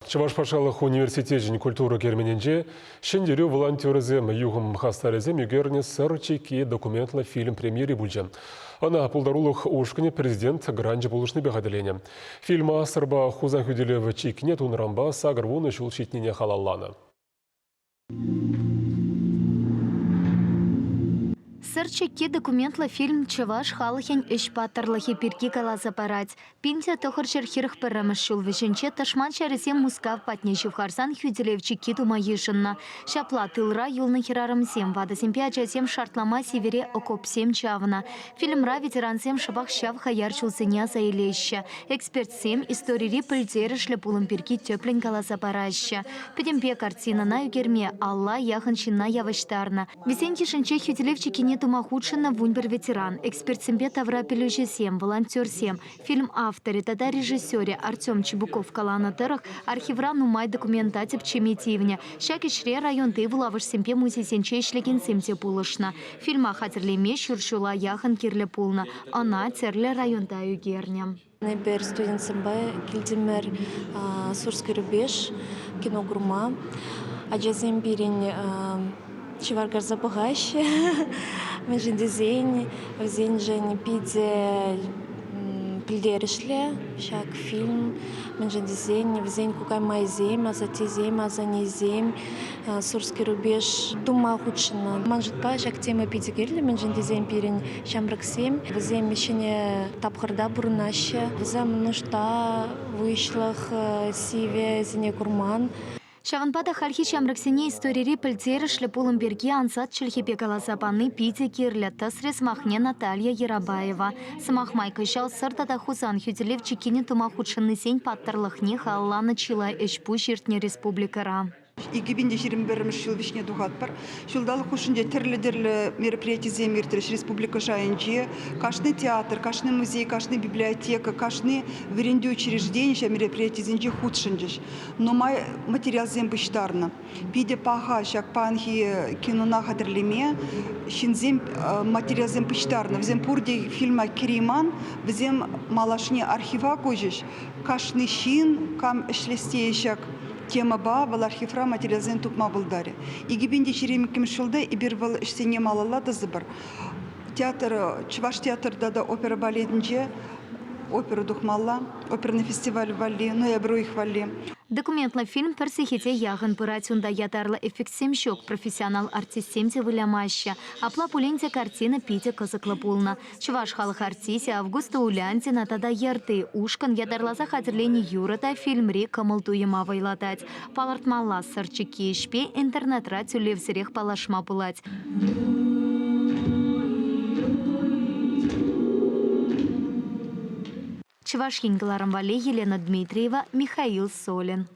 Чаваш пашалық университет культура кермененже, шендерю волонтерізем юғым хастарезем югерне сыр чеки документлы фильм премьери бүлжем. Ана пулдарулық ушкіне президент гранжы болушны беғаделене. Фильма сырба хузан хүделев чекіне тунрамба сағырвуны шул шетнене халалланы. Сырчеки документла фильм «Чаваш халахен ишпатарлахи пирки каласа парать». Пинтя тохар черхирх парамашул вишенче ташман шарисем мускав патнещив харсан хюделев чекиту маишинна. Шапла тылра юлны хирарам сем вада семпиача сем шартлама севере окоп сем чавна. Фильмра ветеран сем шабах шав хаярчул сыня заилеща. Эксперт сем истории пыльдеры шлепулым пирки теплен каласа параща. Педемпе картина на югерме Алла яханщина яваштарна. Висенти шенче хюделев чекине Тумахудшина вунбер ветеран, эксперт сембе Тавра Пелюжи сем, волонтер сем, фильм авторе, тогда режиссере Артем Чебуков Калана Терах, архивра Нумай документатив Чеметивня, Шакишре район Тывлавыш семпе муси сенче шлегин семте пулышна, фильма хатерлеме Шуршула яхан кирле пулна, она терле район таю герня. Найбер студент сембе кильдимер Сурский рубеж, кино Гурма, аджазем бирень Чеваргар забагаще, мы же дизайн, взять же не пиде пильдеришле, шаг фильм, мы же дизайн, взять кукай май зем, а за те зем, а за не зем, Сурский рубеж, дума худшина. Манжет па, шаг тема пиде герли, мы же дизайн пирень шамрак сем, взять мещане тапхарда бурнаще, взять нужда вышлых сиве зене курман. Шаванпада хальхи шамраксене истории пыльцеры шлепулым берге ансат чельхипе каласапаны пите кирля тасрес махне Наталья Ярабаева. Самах майка шал сыртада хузан хюделев чекине тумахудшынны сень паттарлыхне халла начала эшпу шертне республикара. Игибинде 21 жыл вишне дугатпар. Шулдалы хушинде терлі мероприятие земиртіріш республика жайынче. Кашны театр, кашны музей, кашны библиотека, кашны веренде учреждения мероприятие земже худшиндеш. Но май материал зембыштарна. Пиде паха, шак панхи кинона хатерлеме, шинзем материал зембыштарна. Взем пурде фильма Кериман, взем малашне архива кожеш. Кашны шин, кам шлестеешак. Тема ба вал архивра материалзен тупма булдари. Игибинде черемиким шулда и бир вал штене малала да зыбыр. Театр, Чуваш театрда да опера балетинче, опера духмалла, оперный фестиваль валли, ноябру их валли. Документный фильм персихите яган пыратюнда ятарла эффект семщок профессионал артист семте вылямаща. Апла пуленте картина пите казаклапулна. Чуваш халых артисе Августа Улянтина тада ярты ушкан ятарла захатерлени юрата фильм ре камалтуема вайлатать. Палартмалла сарчики шпе интернет-ра тюлевсерех палашма пулать. Чувашин Елена Дмитриева, Михаил Солин.